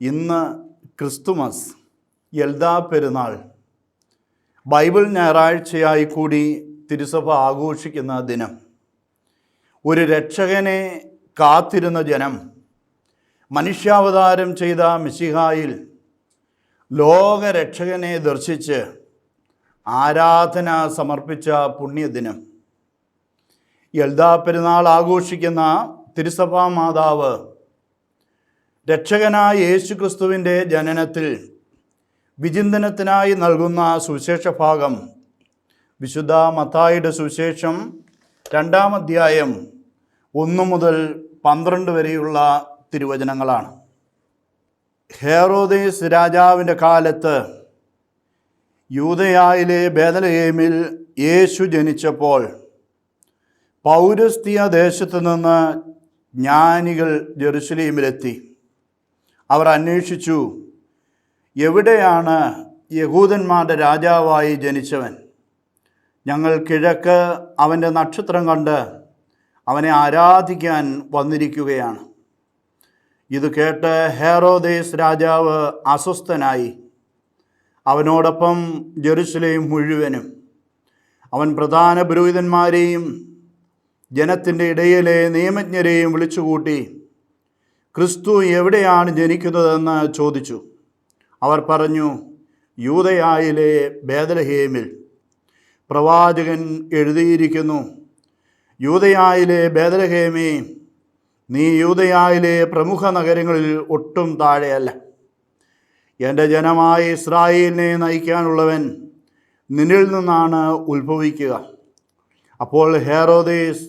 ഇന്ന് ക്രിസ്തുമസ്, എൽദാ പെരുന്നാൾ, ബൈബിൾ ഞായറാഴ്ചയായി കൂടി തിരുസഭ ആഘോഷിക്കുന്ന ദിനം. ഒരു രക്ഷകനെ കാത്തിരുന്ന ജനം മനുഷ്യാവതാരം ചെയ്ത മിശിഹായിൽ ലോകരക്ഷകനെ ദർശിച്ച് ആരാധന സമർപ്പിച്ച പുണ്യദിനം. എൽദാ പെരുന്നാൾ ആഘോഷിക്കുന്ന തിരുസഭാ മാതാവ് രക്ഷകനായ യേശു ക്രിസ്തുവിൻ്റെ ജനനത്തിൽ വിചിന്തനത്തിനായി നൽകുന്ന സുവിശേഷ ഭാഗം വിശുദ്ധ മത്തായിയുടെ സുവിശേഷം 2-ാം അധ്യായം 1 മുതൽ 12 വരെയുള്ള തിരുവചനങ്ങളാണ്. ഹെറോദേസ് രാജാവിൻ്റെ കാലത്ത് യൂദയായിലെ ബേത്ലഹേമിൽ യേശു ജനിച്ചപ്പോൾ പൗരസ്ത്യ ദേശത്തു നിന്ന് ജ്ഞാനികൾ ജെറുസലേമിലെത്തി. അവർ അന്വേഷിച്ചു, എവിടെയാണ് യഹൂദന്മാരുടെ രാജാവായി ജനിച്ചവൻ? ഞങ്ങൾ കിഴക്ക് അവൻ്റെ നക്ഷത്രം കണ്ട് അവനെ ആരാധിക്കാൻ വന്നിരിക്കുകയാണ്. ഇത് കേട്ട് ഹെറോദേസ് രാജാവ് അസ്വസ്ഥനായി. അവനോടൊപ്പം ജെറുസലേം മുഴുവനും. അവൻ പ്രധാന പുരോഹിതന്മാരെയും ജനത്തിൻ്റെ ഇടയിലെ നിയമജ്ഞരെയും വിളിച്ചുകൂട്ടി ക്രിസ്തു എവിടെയാണ് ജനിക്കുന്നതെന്ന് ചോദിച്ചു. അവർ പറഞ്ഞു, യൂദയായിലെ ബേത്ലഹേമിൽ. പ്രവാചകൻ എഴുതിയിരിക്കുന്നു, യൂദയായിലെ ബേത്ലഹേമേ, നീ യൂദയായിലെ പ്രമുഖ നഗരങ്ങളിൽ ഒട്ടും താഴെയല്ല. എൻ്റെ ജനമായ ഇസ്രായേലിനെ നയിക്കാനുള്ളവൻ നിന്നിൽ നിന്നാണ് ഉത്ഭവിക്കുക. അപ്പോൾ ഹെറോദേസ്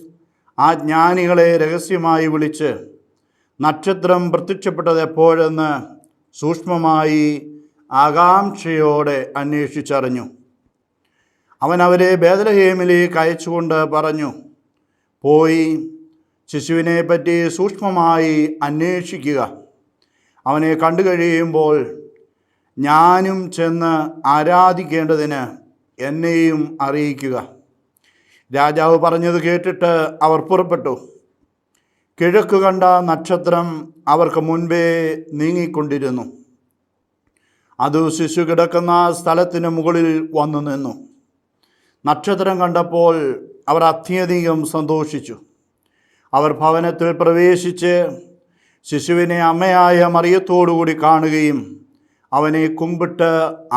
ആ ജ്ഞാനികളെ രഹസ്യമായി വിളിച്ച് നക്ഷത്രം പ്രത്യക്ഷപ്പെട്ടത് എപ്പോഴെന്ന് സൂക്ഷ്മമായി ആകാംക്ഷയോടെ അന്വേഷിച്ചറിഞ്ഞു. അവൻ അവരെ ബേത്ലഹേമിലേക്ക് അയച്ചുകൊണ്ട് പറഞ്ഞു, പോയി ശിശുവിനെ പറ്റി സൂക്ഷ്മമായി അന്വേഷിക്കുക. അവനെ കണ്ടു കഴിയുമ്പോൾ ഞാനും ചെന്ന് ആരാധിക്കേണ്ടതിന് എന്നെയും അറിയിക്കുക. രാജാവ് പറഞ്ഞത് കേട്ടിട്ട് അവർ പുറപ്പെട്ടു. കിഴക്ക് കണ്ട നക്ഷത്രം അവർക്ക് മുൻപേ നീങ്ങിക്കൊണ്ടിരുന്നു. അത് ശിശു കിടക്കുന്ന സ്ഥലത്തിന് മുകളിൽ വന്നു നിന്നു. നക്ഷത്രം കണ്ടപ്പോൾ അവർ അത്യധികം സന്തോഷിച്ചു. അവർ ഭവനത്തിൽ പ്രവേശിച്ച് ശിശുവിനെ അമ്മയായ മറിയത്തോടുകൂടി കാണുകയും അവനെ കുമ്പിട്ട്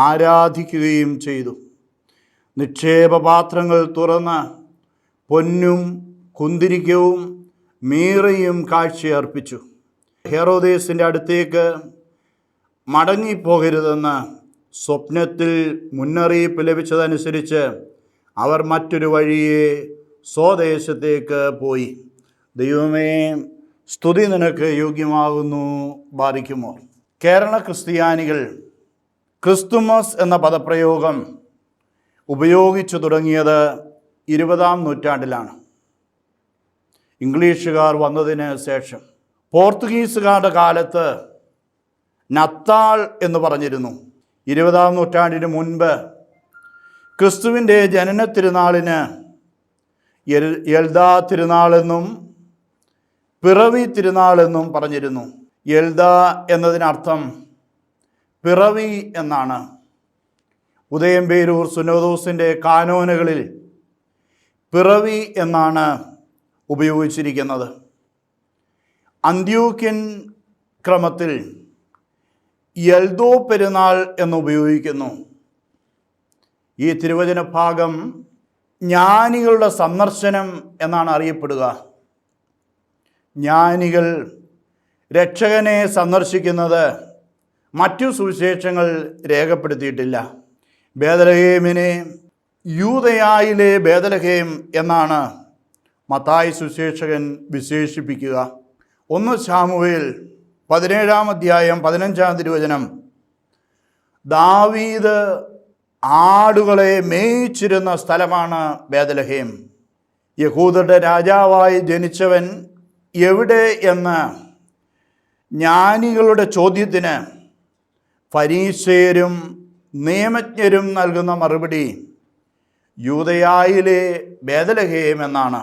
ആരാധിക്കുകയും ചെയ്തു. നിക്ഷേപപാത്രങ്ങൾ തുറന്ന് പൊന്നും കുന്തിരിക്കവും മീറയും കാഴ്ചയർപ്പിച്ചു. ഹെറോദേസിൻ്റെ അടുത്തേക്ക് മടങ്ങിപ്പോകരുതെന്ന് സ്വപ്നത്തിൽ മുന്നറിയിപ്പ് ലഭിച്ചതനുസരിച്ച് അവർ മറ്റൊരു വഴിയെ സ്വദേശത്തേക്ക് പോയി. ദൈവമേ, സ്തുതി നിനക്ക് യോഗ്യമാകുന്നു. ബാധിക്കുമോ? കേരള ക്രിസ്ത്യാനികൾ ക്രിസ്തുമസ് എന്ന പദപ്രയോഗം ഉപയോഗിച്ചു തുടങ്ങിയത് 20-ാം നൂറ്റാണ്ടിലാണ്. ഇംഗ്ലീഷുകാർ വന്നതിന് ശേഷം. പോർത്തുഗീസുകാരുടെ കാലത്ത് നത്താൾ എന്ന് പറഞ്ഞിരുന്നു. 20-ാം നൂറ്റാണ്ടിന് മുൻപ് ക്രിസ്തുവിൻ്റെ ജനന തിരുനാളിന് എൽദാ തിരുനാളെന്നും പിറവി തിരുനാളെന്നും പറഞ്ഞിരുന്നു. എൽദാ എന്നതിനർത്ഥം പിറവി എന്നാണ്. ഉദയംപേരൂർ സുനോദോസിൻ്റെ കാനോനുകളിൽ പിറവി എന്നാണ് ഉപയോഗിച്ചിരിക്കുന്നത്. അന്ത്യോക്യൻ ക്രമത്തിൽ എൽദോ പെരുന്നാൾ എന്നുപയോഗിക്കുന്നു. ഈ തിരുവചന ഭാഗം ജ്ഞാനികളുടെ സന്ദർശനം എന്നാണ് അറിയപ്പെടുക. ജ്ഞാനികൾ രക്ഷകനെ സന്ദർശിക്കുന്നത് മറ്റു സുവിശേഷങ്ങൾ രേഖപ്പെടുത്തിയിട്ടില്ല. ബേത്ലഹേമിനെ യൂദയായിലെ ബേത്ലഹേം എന്നാണ് മത്തായി സുവിശേഷകൻ വിശേഷിപ്പിക്കുക. 1 ശമൂവേൽ 17-ാം അധ്യായം 15-ാം തിരുവചനം, ദാവീദ് ആടുകളെ മേയിച്ചിരുന്ന സ്ഥലമാണ് ബേത്ലഹേം. യഹൂദരുടെ രാജാവായി ജനിച്ചവൻ എവിടെ എന്ന് ജ്ഞാനികളുടെ ചോദ്യത്തിന് ഫരീസേയരും നിയമജ്ഞരും നൽകുന്ന മറുപടി യൂദയായിലെ ബേത്ലഹേം എന്നാണ്.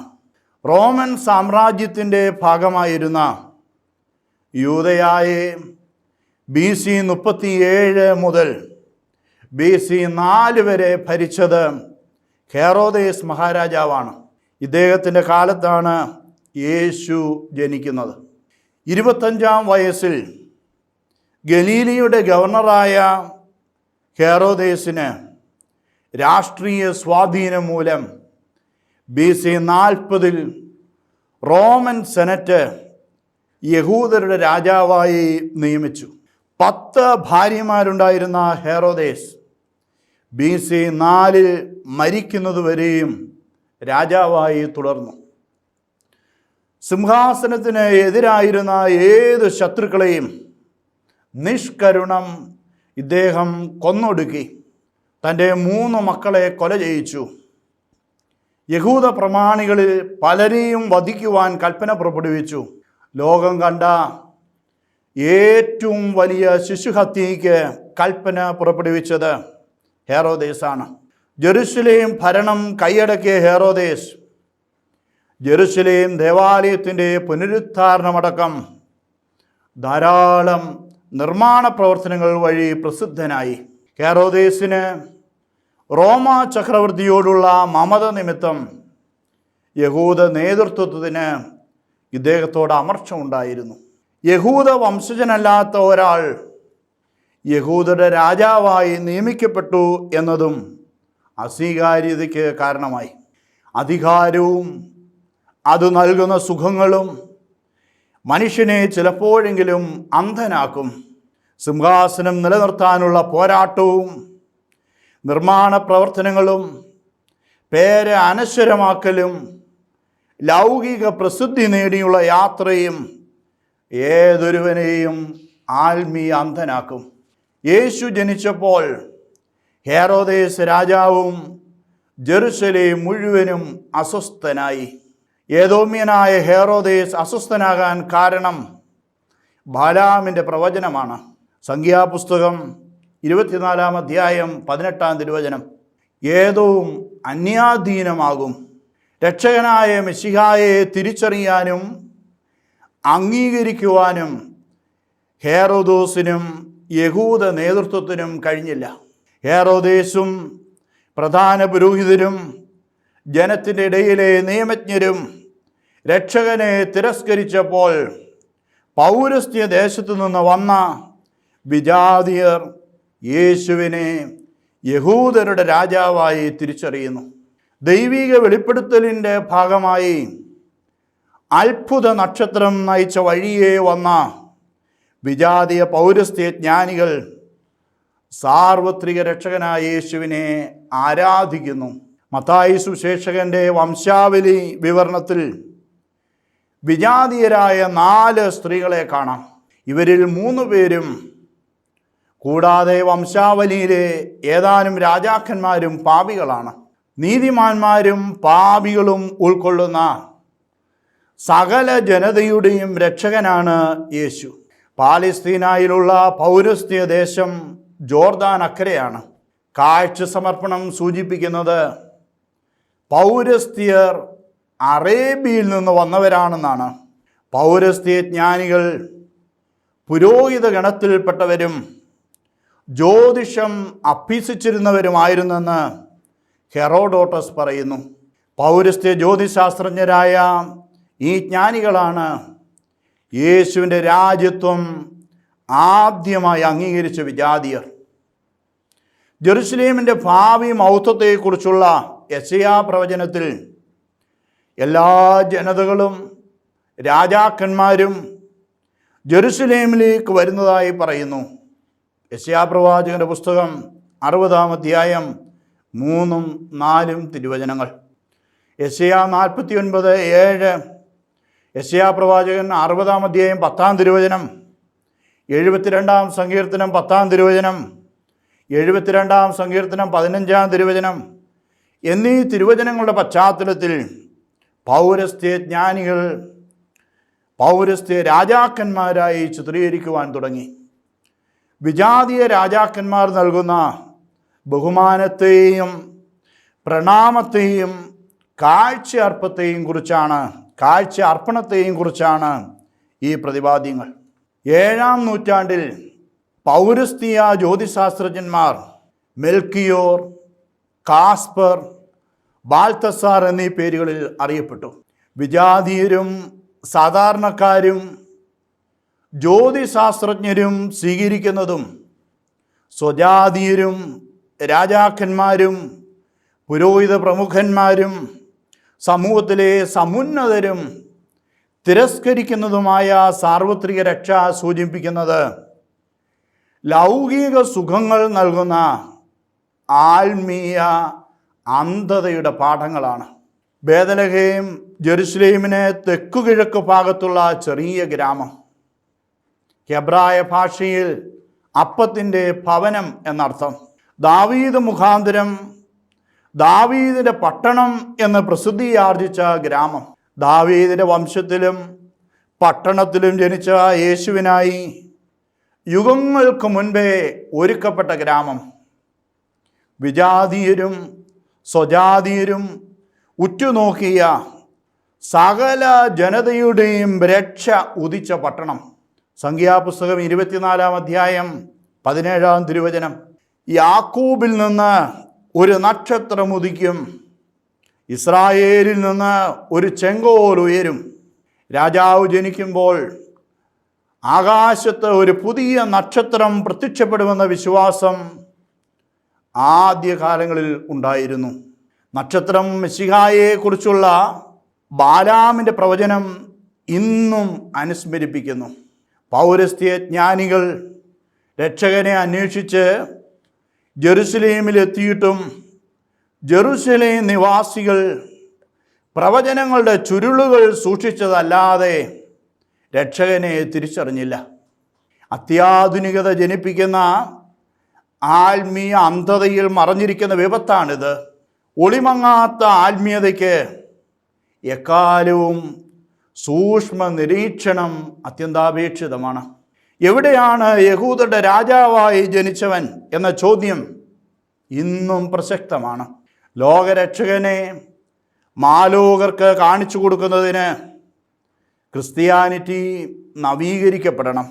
റോമൻ സാമ്രാജ്യത്തിൻ്റെ ഭാഗമായിരുന്ന യൂദയായെ BC 37 മുതൽ BC 4 വരെ ഭരിച്ചത് ഹെറോദേസ് മഹാരാജാവാണ്. ഇദ്ദേഹത്തിൻ്റെ കാലത്താണ് യേശു ജനിക്കുന്നത്. 25-ാം വയസ്സിൽ ഗലീലിയുടെ ഗവർണറായ ഹെറോദേസിന് രാഷ്ട്രീയ സ്വാധീനം മൂലം BC 40 റോമൻ സെനറ്റ് യഹൂദരുടെ രാജാവായി നിയമിച്ചു. 10 ഭാര്യമാരുണ്ടായിരുന്ന ഹെറോദേസ് BC 4 മരിക്കുന്നതുവരെയും രാജാവായി തുടർന്നു. സിംഹാസനത്തിന് എതിരായിരുന്ന ഏത് ശത്രുക്കളെയും നിഷ്കരുണം ഇദ്ദേഹം കൊന്നൊടുക്കി. തൻ്റെ 3 മക്കളെ കൊല ചെയ്യിച്ചു. യഹൂദ പ്രമാണികളിൽ പലരെയും വധിക്കുവാൻ കൽപ്പന പുറപ്പെടുവിച്ചു. ലോകം കണ്ട ഏറ്റവും വലിയ ശിശുഹത്യയ്ക്ക് കൽപ്പന പുറപ്പെടുവിച്ചത് ഹെറോദേസാണ്. ജെറുസലേം ഭരണം കൈയടക്കിയ ഹെറോദേസ് ജെറുസലേം ദേവാലയത്തിൻ്റെ പുനരുദ്ധാരണമടക്കം ധാരാളം നിർമ്മാണ പ്രവർത്തനങ്ങൾ വഴി പ്രസിദ്ധനായി. ഹെറോദേസിന് റോമ ചക്രവർത്തിയോടുള്ള മമത നിമിത്തം യഹൂദ നേതൃത്വത്തിന് ഇദ്ദേഹത്തോട് അമർച്ച ഉണ്ടായിരുന്നു. യഹൂദ വംശജനല്ലാത്ത ഒരാൾ യഹൂദരുടെ രാജാവായി നിയമിക്കപ്പെട്ടു എന്നതും അസ്വീകാര്യതയ്ക്ക് കാരണമായി. അധികാരവും അത് നൽകുന്ന സുഖങ്ങളും മനുഷ്യനെ ചിലപ്പോഴെങ്കിലും അന്ധനാക്കും. സിംഹാസനം നിലനിർത്താനുള്ള പോരാട്ടവും നിർമ്മാണ പ്രവർത്തനങ്ങളും പേര് അനശ്വരമാക്കലും ലൗകിക പ്രസിദ്ധി നേടിയുള്ള യാത്രയും ഏതൊരുവനെയും ആത്മീയ അന്ധനാക്കും. യേശു ജനിച്ചപ്പോൾ ഹെറോദേസ് രാജാവും ജെറുസലേം മുഴുവനും അസ്വസ്ഥനായി. ഏദോമ്യനായ ഹെറോദേസ് അസ്വസ്ഥനാകാൻ കാരണം ബാലാമിൻ്റെ പ്രവചനമാണ്. സംഖ്യാപുസ്തകം 24-ാം അധ്യായം 18-ാം തിരുവചനം. ഏദോം അന്യാധീനമാകും. രക്ഷകനായ മെശിഹായെ തിരിച്ചറിയാനും അംഗീകരിക്കുവാനും ഹെറോദോസിനും യഹൂദ നേതൃത്വത്തിനും കഴിഞ്ഞില്ല. ഹെറോദേസും പ്രധാന പുരോഹിതരും ജനത്തിൻ്റെ ഇടയിലെ നിയമജ്ഞരും രക്ഷകനെ തിരസ്കരിച്ചപ്പോൾ പൗരസ്ത്യ ദേശത്തു നിന്ന് വന്ന വിജാതിയർ യേശുവിനെ യഹൂദരുടെ രാജാവായി തിരിച്ചറിയുന്നു. ദൈവിക വെളിപ്പെടുത്തലിൻ്റെ ഭാഗമായി അത്ഭുത നക്ഷത്രം നയിച്ച വഴിയെ വന്ന വിജാതീയ പൗരസ്ത്യ ജ്ഞാനികൾ സാർവത്രിക രക്ഷകനായ യേശുവിനെ ആരാധിക്കുന്നു. മത്തായി സുവിശേഷകൻ്റെ വംശാവലി വിവരണത്തിൽ വിജാതീയരായ 4 സ്ത്രീകളെ കാണാം. ഇവരിൽ 3 പേരും കൂടാതെ വംശാവലിയിലെ ഏതാനും രാജാക്കന്മാരും പാപികളാണ്. നീതിമാന്മാരും പാപികളും ഉൾക്കൊള്ളുന്ന സകല ജനതയുടെയും രക്ഷകനാണ് യേശു. പാലസ്തീനായിലുള്ള പൗരസ്ത്യ ദേശം ജോർദാൻ അക്കരെയാണ്. കാഴ്ച സമർപ്പണം സൂചിപ്പിക്കുന്നത് പൗരസ്ത്യർ അറേബ്യയിൽ നിന്ന് വന്നവരാണെന്നാണ്. പൗരസ്ത്യ ജ്ഞാനികൾ പുരോഹിത ഗണത്തിൽപ്പെട്ടവരും ജ്യോതിഷം അഭ്യസിച്ചിരുന്നവരുമായിരുന്നെന്ന് ഹെറോഡോട്ടസ് പറയുന്നു. പൗരസ്ത്യ ജ്യോതിശാസ്ത്രജ്ഞരായ ഈ ജ്ഞാനികളാണ് യേശുവിൻ്റെ രാജ്യത്വം ആദ്യമായി അംഗീകരിച്ച വിജാതിയർ. ജെറുസലേമിൻ്റെ ഭാവി മൗത്വത്തെക്കുറിച്ചുള്ള യെശയ്യാ പ്രവചനത്തിൽ എല്ലാ ജനതകളും രാജാക്കന്മാരും ജെറുസലേമിലേക്ക് വരുന്നതായി പറയുന്നു. യെശയ്യാ പ്രവാചകന്റെ പുസ്തകം 60-ാം അധ്യായം 3-4 തിരുവചനങ്ങൾ. യെശയ്യാ 49:7, യെശയ്യാ പ്രവാചകൻ 60-ാം അധ്യായം 10-ാം തിരുവചനം, 72-ാം സങ്കീർത്തനം 10-ാം തിരുവചനം, 72-ാം സങ്കീർത്തനം 15-ാം തിരുവചനം എന്നീ തിരുവചനങ്ങളുടെ പശ്ചാത്തലത്തിൽ പൗരസ്ത്യ ജ്ഞാനികൾ പൗരസ്ത്യ രാജാക്കന്മാരായി ചിത്രീകരിക്കുവാൻ തുടങ്ങി. വിജാതീയ രാജാക്കന്മാർ നൽകുന്ന ബഹുമാനത്തെയും പ്രണാമത്തെയും കാഴ്ച അർപ്പണത്തെയും കുറിച്ചാണ് ഈ പ്രതിപാദ്യങ്ങൾ. 7-ാം നൂറ്റാണ്ടിൽ പൗരസ്ത്യ ജ്യോതിശാസ്ത്രജ്ഞന്മാർ മെൽക്കിയോർ, കാസ്പർ, ബാൽത്തസാർ എന്നീ പേരുകളിൽ അറിയപ്പെട്ടു. വിജാതീയരും സാധാരണക്കാരും ജ്യോതിശാസ്ത്രജ്ഞരും സ്വീകരിക്കുന്നതും സ്വജാതീയരും രാജാക്കന്മാരും പുരോഹിത പ്രമുഖന്മാരും സമൂഹത്തിലെ സമുന്നതരും തിരസ്കരിക്കുന്നതുമായ സാർവത്രിക രക്ഷ സൂചിപ്പിക്കുന്നത് ലൗകിക സുഖങ്ങൾ നൽകുന്ന ആത്മീയ അന്ധതയുടെ പാഠങ്ങളാണ്. ബേതലഹേം ജെറുസലേമിന് തെക്കുകിഴക്ക് ഭാഗത്തുള്ള ചെറിയ ഗ്രാമം. ഹെബ്രായ ഭാഷയിൽ അപ്പത്തിൻ്റെ ഭവനം എന്നർത്ഥം. ദാവീദ് മുഖാന്തരം ദാവീദിൻ്റെ പട്ടണം എന്ന് പ്രസിദ്ധിയാർജിച്ച ഗ്രാമം. ദാവീദിൻ്റെ വംശത്തിലും പട്ടണത്തിലും ജനിച്ച യേശുവിനായി യുഗങ്ങൾക്ക് മുൻപേ ഒരുക്കപ്പെട്ട ഗ്രാമം. വിജാതീയരും സ്വജാതീയരും ഉറ്റുനോക്കിയ സകല ജനതയുടെയും രക്ഷ ഉദിച്ച പട്ടണം. സംഖ്യാപുസ്തകം 24-ാം അധ്യായം 17-ാം തിരുവചനം. യാക്കൂബിൽ നിന്ന് ഒരു നക്ഷത്രം ഉദിക്കും, ഇസ്രായേലിൽ നിന്ന് ഒരു ചെങ്കോൽ ഉയരും. രാജാവ് ജനിക്കുമ്പോൾ ആകാശത്ത് ഒരു പുതിയ നക്ഷത്രം പ്രത്യക്ഷപ്പെടുമെന്ന വിശ്വാസം ആദ്യകാലങ്ങളിൽ ഉണ്ടായിരുന്നു. നക്ഷത്രം മെശിഹായെക്കുറിച്ചുള്ള ബാലാമിൻ്റെ പ്രവചനം ഇന്നും അനുസ്മരിപ്പിക്കുന്നു. പൗരസ്ത്യ ജ്ഞാനികൾ രക്ഷകനെ അന്വേഷിച്ച് ജെറുസലേമിലെത്തിയിട്ടും ജെറുസലേം നിവാസികൾ പ്രവചനങ്ങളുടെ ചുരുളുകൾ സൂക്ഷിച്ചതല്ലാതെ രക്ഷകനെ തിരിച്ചറിഞ്ഞില്ല. അത്യാധുനികത ജനിപ്പിക്കുന്ന ആത്മീയ അന്ധതയിൽ മറഞ്ഞിരിക്കുന്ന വിപത്താണിത്. ഒളിമങ്ങാത്ത ആത്മീയതയ്ക്ക് എക്കാലവും സൂക്ഷ്മ നിരീക്ഷണം അത്യന്താപേക്ഷിതമാണ്. എവിടെയാണ് യഹൂദരുടെ രാജാവായി ജനിച്ചവൻ എന്ന ചോദ്യം ഇന്നും പ്രസക്തമാണ്. ലോകരക്ഷകനെ മാലോകർക്ക് കാണിച്ചു കൊടുക്കുന്നതിന് ക്രിസ്ത്യാനിറ്റി നവീകരിക്കപ്പെടണം.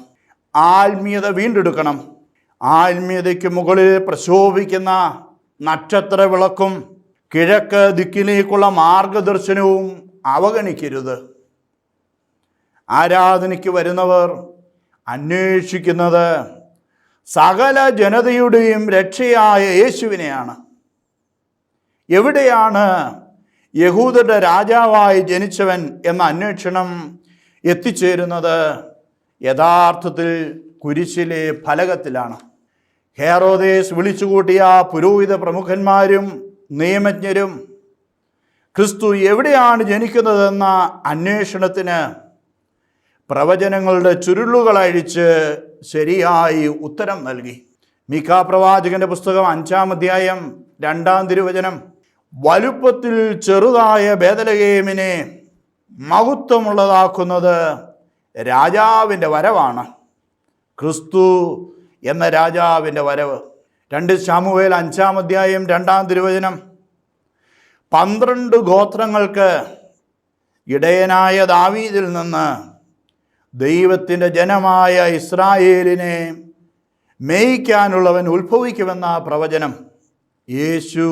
ആത്മീയത വീണ്ടെടുക്കണം. ആത്മീയതയ്ക്ക് മുകളിൽ പ്രശോഭിക്കുന്ന നക്ഷത്ര വിളക്കും കിഴക്ക് ദിക്കിലേക്കുള്ള മാർഗദർശനവും അവഗണിക്കരുത്. ആരാധനയ്ക്ക് വരുന്നവർ അന്വേഷിക്കുന്നത് സകല ജനതയുടെയും രക്ഷയായ യേശുവിനെയാണ്. എവിടെയാണ് യഹൂദരുടെ രാജാവായി ജനിച്ചവൻ എന്ന അന്വേഷണം എത്തിച്ചേരുന്നത്? യഥാർത്ഥത്തിൽ കുരിശിലെ ഫലകത്തിലാണ്. ഹെറോദേസ് വിളിച്ചുകൂട്ടിയ പുരോഹിത പ്രമുഖന്മാരും നിയമജ്ഞരും ക്രിസ്തു എവിടെയാണ് ജനിക്കുന്നതെന്ന അന്വേഷണത്തിന് പ്രവചനങ്ങളുടെ ചുരുളുകൾ അഴിച്ച് ശരിയായി ഉത്തരം നൽകി. മീഖാ പ്രവാചകന്റെ പുസ്തകം 5-ാം അധ്യായം 2-ാം തിരുവചനം. വലുപ്പത്തിൽ ചെറുതായ ബേതലഹേമിനെ മഹത്വമുള്ളതാക്കുന്നത് രാജാവിൻ്റെ വരവാണ്. ക്രിസ്തു എന്ന രാജാവിൻ്റെ വരവ്. 2 ശമൂവേൽ 5-ാം അധ്യായം 2-ാം തിരുവചനം. 12 ഗോത്രങ്ങൾക്ക് ഇടയനായ ദാവീദിൽ നിന്ന് ദൈവത്തിൻ്റെ ജനമായ ഇസ്രായേലിനെ മേയ്ക്കാനുള്ളവൻ ഉത്ഭവിക്കുമെന്ന പ്രവചനം. യേശു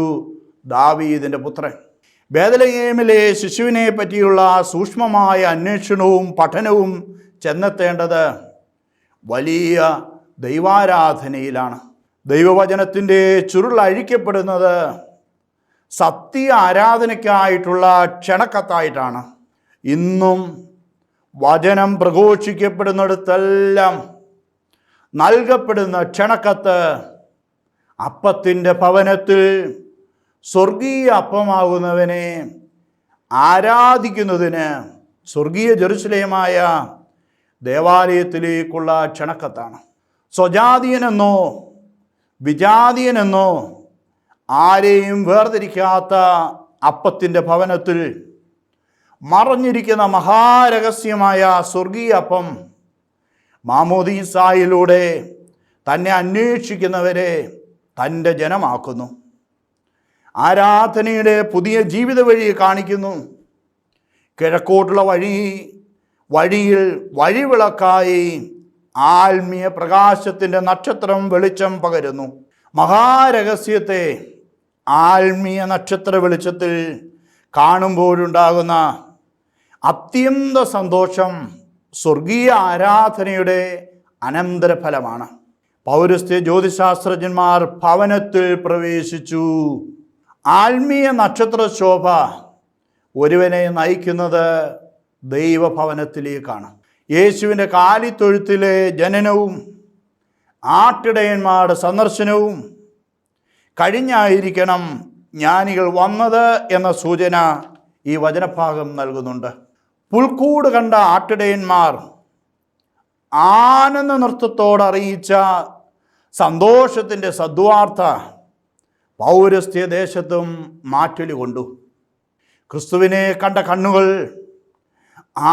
ദാവീദിൻ്റെ പുത്രൻ. ബേതലഹേമിലെ ശിശുവിനെ പറ്റിയുള്ള സൂക്ഷ്മമായ അന്വേഷണവും പഠനവും ചെന്നെത്തേണ്ടത് വലിയ ദൈവാരാധനയിലാണ്. ദൈവവചനത്തിൻ്റെ ചുരുൾ അഴിക്കപ്പെടുന്നത് സത്യ ആരാധനയ്ക്കായിട്ടുള്ള ക്ഷണക്കത്തായിട്ടാണ്. ഇന്നും വചനം പ്രഘോഷിക്കപ്പെടുന്നിടത്തെല്ലാം നൽകപ്പെടുന്ന ക്ഷണക്കത്ത് അപ്പത്തിൻ്റെ ഭവനത്തിൽ സ്വർഗീയ അപ്പമാകുന്നവനെ ആരാധിക്കുന്നതിന് സ്വർഗീയ ജെറുസലേമായ ദേവാലയത്തിലേക്കുള്ള ക്ഷണക്കത്താണ്. സ്വജാതീയനെന്നോ വിജാതീയനെന്നോ ആരെയും വേർതിരിക്കാത്ത അപ്പത്തിൻ്റെ ഭവനത്തിൽ മറഞ്ഞിരിക്കുന്ന മഹാരഹസ്യമായ സ്വർഗീയ അപ്പം മാമോദീസായിലൂടെ തന്നെ അന്വേഷിക്കുന്നവരെ തൻ്റെ ജനമാക്കുന്നു. ആരാധനയുടെ പുതിയ ജീവിത വഴി കാണിക്കുന്നു. കിഴക്കോട്ടുള്ള വഴിയിൽ വഴിവിളക്കായി ആത്മീയ പ്രകാശത്തിൻ്റെ നക്ഷത്രം വെളിച്ചം പകരുന്നു. മഹാരഹസ്യത്തെ ആത്മീയ നക്ഷത്ര വെളിച്ചത്തിൽ കാണുമ്പോഴുണ്ടാകുന്ന അത്യന്ത സന്തോഷം സ്വർഗീയ ആരാധനയുടെ അനന്തരഫലമാണ്. പൗരസ്ത്യ ജ്യോതിശാസ്ത്രജ്ഞന്മാർ ഭവനത്തിൽ പ്രവേശിച്ചു. ആത്മീയ നക്ഷത്ര ശോഭ ഒരുവനെ നയിക്കുന്നത് ദൈവഭവനത്തിലേക്കാണ്. യേശുവിൻ്റെ കാലിത്തൊഴുത്തിലെ ജനനവും ആട്ടിടയന്മാരുടെ സന്ദർശനവും കഴിഞ്ഞായിരിക്കണം ജ്ഞാനികൾ വന്നത് എന്ന സൂചന ഈ വചനഭാഗം നൽകുന്നുണ്ട്. പുൽക്കൂട് കണ്ട ആട്ടിടയന്മാർ ആനന്ദ നൃത്തത്തോട് അറിയിച്ച സന്തോഷത്തിൻ്റെ സദ്വാർത്ത പൗരസ്ത്യ ദേശത്തും മാറ്റൊലി കൊണ്ടു. ക്രിസ്തുവിനെ കണ്ട കണ്ണുകൾ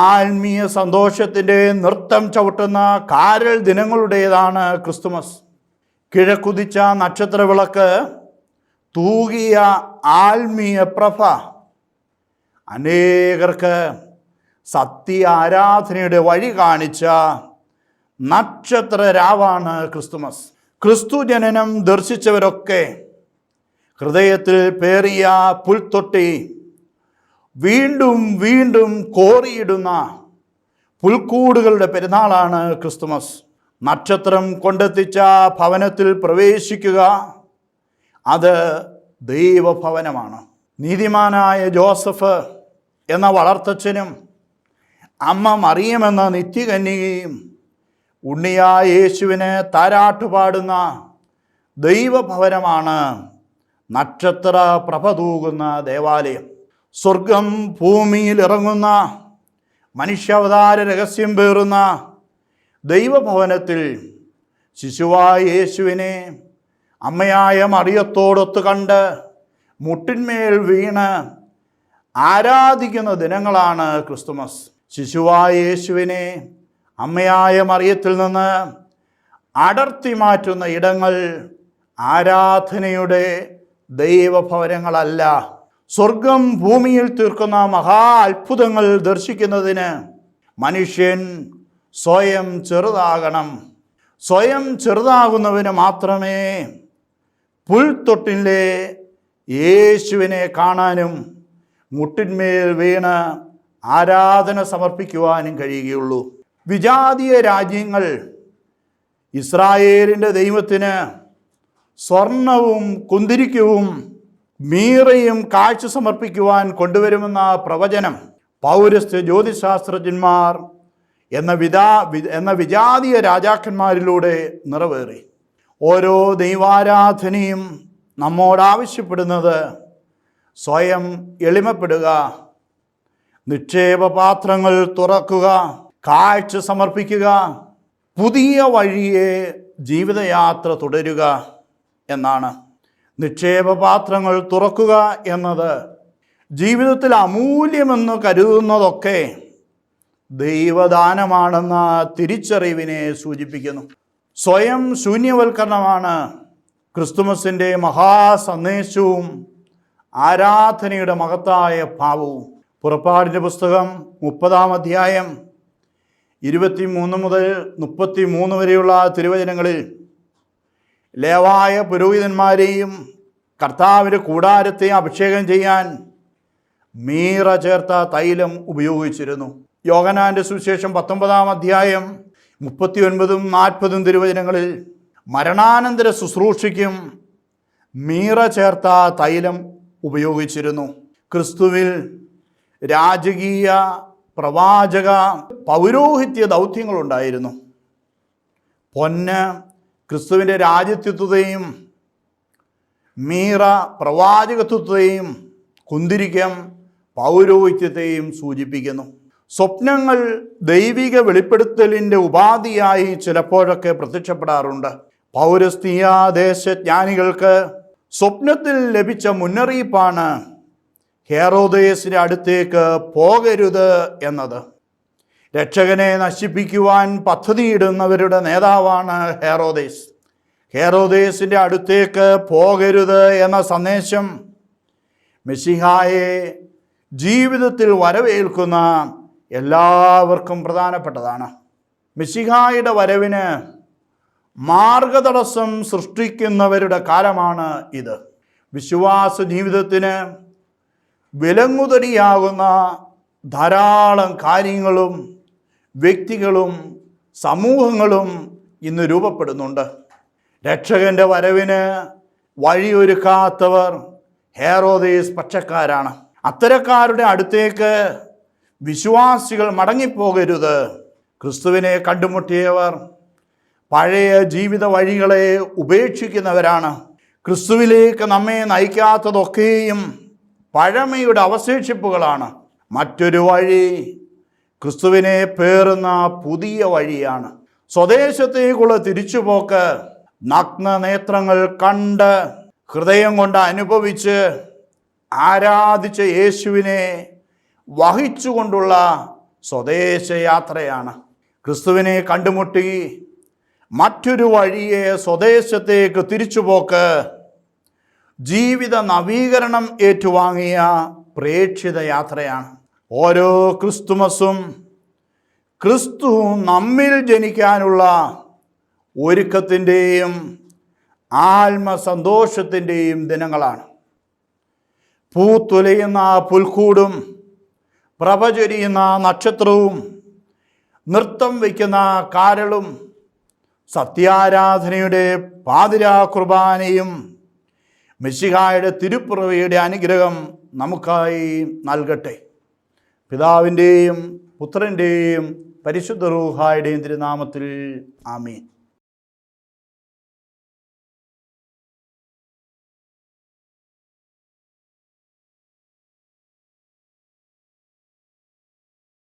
ആത്മീയ സന്തോഷത്തിൻ്റെ നൃത്തം ചവിട്ടുന്ന കാരൽ ദിനങ്ങളുടേതാണ് ക്രിസ്തുമസ്. കിഴക്കുദിച്ച നക്ഷത്രവിളക്ക് തൂകിയ ആത്മീയ പ്രഭ അനേകർക്ക് സത്യ ആരാധനയുടെ വഴി കാണിച്ച നക്ഷത്ര രാവാണ് ക്രിസ്തുമസ്. ക്രിസ്തു ജനനം ദർശിച്ചവരൊക്കെ ഹൃദയത്തിൽ പേറിയ പുൽത്തൊട്ടി വീണ്ടും വീണ്ടും കോറിയിടുന്ന പുൽക്കൂടുകളുടെ പെരുന്നാളാണ് ക്രിസ്തുമസ്. നക്ഷത്രം കൊണ്ടെത്തിച്ച ഭവനത്തിൽ പ്രവേശിക്കുക, അത് ദൈവഭവനമാണ്. നീതിമാനായ ജോസഫ് എന്ന വളർത്തച്ഛനും അമ്മ മറിയമെന്ന നിത്യകന്യകയും ഉണ്ണിയായ യേശുവിനെ താരാട്ടുപാടുന്ന ദൈവഭവനമാണ് നക്ഷത്ര പ്രഭ തൂകുന്ന ദേവാലയം. സ്വർഗം ഭൂമിയിൽ ഇറങ്ങുന്ന മനുഷ്യാവതാര രഹസ്യം പേറുന്ന ദൈവഭവനത്തിൽ ശിശുവായ യേശുവിനെ അമ്മയായ മറിയത്തോടൊത്ത് കണ്ട് മുട്ടിന്മേൽ വീണ് ആരാധിക്കുന്ന ദിനങ്ങളാണ് ക്രിസ്തുമസ്. ശിശുവായ യേശുവിനെ അമ്മയായ മറിയത്തിൽ നിന്ന് അടർത്തി മാറ്റുന്ന ഇടങ്ങൾ ആരാധനയുടെ ദൈവഭവനങ്ങളല്ല. സ്വർഗം ഭൂമിയിൽ തീർക്കുന്ന മഹാ അത്ഭുതങ്ങൾ ദർശിക്കുന്നതിന് മനുഷ്യൻ സ്വയം ചെറുതാകണം. സ്വയം ചെറുതാകുന്നവന് മാത്രമേ പുൽത്തൊട്ടിലെ യേശുവിനെ കാണാനും മുട്ടിന്മേൽ വീണ് ആരാധന സമർപ്പിക്കുവാനും കഴിയുകയുള്ളൂ. വിജാതീയ രാജ്യങ്ങൾ ഇസ്രായേലിൻ്റെ ദൈവത്തിന് സ്വർണവും കുന്തിരിക്കവും മീറയും കാഴ്ച സമർപ്പിക്കുവാൻ കൊണ്ടുവരുമെന്ന പ്രവചനം പൗരസ്ത്യ ജ്യോതിശാസ്ത്രജ്ഞന്മാർ എന്ന വിജാതീയ രാജാക്കന്മാരിലൂടെ നിറവേറി. ഓരോ ദൈവാരാധനയും നമ്മോടാവശ്യപ്പെടുന്നത് സ്വയം എളിമപ്പെടുക, നിക്ഷേപപാത്രങ്ങൾ തുറക്കുക, കാഴ്ച സമർപ്പിക്കുക, പുതിയ വഴിയെ ജീവിതയാത്ര തുടരുക എന്നാണ്. നിക്ഷേപപാത്രങ്ങൾ തുറക്കുക എന്നത് ജീവിതത്തിൽ അമൂല്യമെന്ന് കരുതുന്നതൊക്കെ ദൈവദാനമാണെന്ന തിരിച്ചറിവിനെ സൂചിപ്പിക്കുന്നു. സ്വയം ശൂന്യവൽക്കരണമാണ് ക്രിസ്തുമസിൻ്റെ മഹാസന്ദേശവും ആരാധനയുടെ മഹത്തായ ഭാവവും. പുറപ്പാടിൻ്റെ പുസ്തകം 30-ാം അധ്യായം 23 മുതൽ 33 വരെയുള്ള തിരുവചനങ്ങളിൽ ലേവായ പുരോഹിതന്മാരെയും കർത്താവിൻ്റെ കൂടാരത്തെ അഭിഷേകം ചെയ്യാൻ മീറ ചേർത്ത തൈലം ഉപയോഗിച്ചിരുന്നു. യോഹന്നാൻ്റെ സുവിശേഷം 19-ാം അധ്യായം 39-40 തിരുവചനങ്ങളിൽ മരണാനന്തര ശുശ്രൂഷയ്ക്കും മീറ ചേർത്ത തൈലം ഉപയോഗിച്ചിരുന്നു. ക്രിസ്തുവിൽ രാജകീയ, പ്രവാചക, പൗരോഹിത്യ ദൗത്യങ്ങളുണ്ടായിരുന്നു. പൊന്ന് ക്രിസ്തുവിൻ്റെ രാജ്യത്വത്തെയും മീറ പ്രവാചകത്വത്തെയും കുന്തിരിക്കം പൗരോഹിത്യത്തെയും സൂചിപ്പിക്കുന്നു. സ്വപ്നങ്ങൾ ദൈവിക വെളിപ്പെടുത്തലിൻ്റെ ഉപാധിയായി ചിലപ്പോഴൊക്കെ പ്രത്യക്ഷപ്പെടാറുണ്ട്. പൗരസ്ത്യ ദേശജ്ഞാനികൾക്ക് സ്വപ്നത്തിൽ ലഭിച്ച മുന്നറിയിപ്പാണ് ഹെറോദേസിൻ്റെ അടുത്തേക്ക് പോകരുത് എന്നത്. രക്ഷകനെ നശിപ്പിക്കുവാൻ പദ്ധതിയിടുന്നവരുടെ നേതാവാണ് ഹെറോദേസ്. ഹെറോദേസിൻ്റെ അടുത്തേക്ക് പോകരുത് എന്ന സന്ദേശം മെസ്സിഹായെ ജീവിതത്തിൽ വരവേൽക്കുന്ന എല്ലാവർക്കും പ്രധാനപ്പെട്ടതാണ്. മിശിഹായുടെ വരവിന് മാർഗതടസ്സം സൃഷ്ടിക്കുന്നവരുടെ കാലമാണ് ഇത്. വിശ്വാസ ജീവിതത്തിന് വിലങ്ങുതടിയാകുന്ന ധാരാളം കാര്യങ്ങളും വ്യക്തികളും സമൂഹങ്ങളും ഇന്ന് രൂപപ്പെടുന്നുണ്ട്. രക്ഷകൻ്റെ വരവിന് വഴിയൊരുക്കാത്തവർ ഹെറോദേസ് പക്ഷക്കാരാണ്. അത്തരക്കാരുടെ അടുത്തേക്ക് വിശ്വാസികൾ മടങ്ങിപ്പോകരുത്. ക്രിസ്തുവിനെ കണ്ടുമുട്ടിയവർ പഴയ ജീവിത വഴികളെ ഉപേക്ഷിക്കുന്നവരാണ്. ക്രിസ്തുവിലേക്ക് നമ്മെ നയിക്കാത്തതൊക്കെയും പഴമയുടെ അവശേഷിപ്പുകളാണ്. മറ്റൊരു വഴി ക്രിസ്തുവിനെ പേറുന്ന പുതിയ വഴിയാണ്. സ്വദേശത്തേക്കുള്ള തിരിച്ചുപോക്ക് നഗ്ന നേത്രങ്ങൾ കണ്ട് ഹൃദയം കൊണ്ട് അനുഭവിച്ച് ആരാധിച്ച യേശുവിനെ വഹിച്ചുകൊണ്ടുള്ള സ്വദേശയാത്രയാണ്. ക്രിസ്തുവിനെ കണ്ടുമുട്ടി മറ്റൊരു വഴിയെ സ്വദേശത്തേക്ക് തിരിച്ചുപോക്ക് ജീവിത നവീകരണം ഏറ്റുവാങ്ങിയ പ്രേക്ഷിത യാത്രയാണ്. ഓരോ ക്രിസ്തുമസും ക്രിസ്തു നമ്മിൽ ജനിക്കാനുള്ള ഒരുക്കത്തിൻ്റെയും ആത്മസന്തോഷത്തിൻ്റെയും ദിനങ്ങളാണ്. പൂത്തുലയുന്ന പുൽക്കൂടും പ്രഭചൊരിയുന്ന നക്ഷത്രവും നൃത്തം വയ്ക്കുന്ന കാരളും സത്യാരാധനയുടെ പാതിരാ കുർബാനയും മിശിഹായുടെ തിരുപ്പിറവിയുടെ അനുഗ്രഹം നമുക്കായി നൽകട്ടെ. പിതാവിൻ്റെയും പുത്രൻ്റെയും പരിശുദ്ധ റൂഹായുടെയും തിരുനാമത്തിൽ ആമീൻ.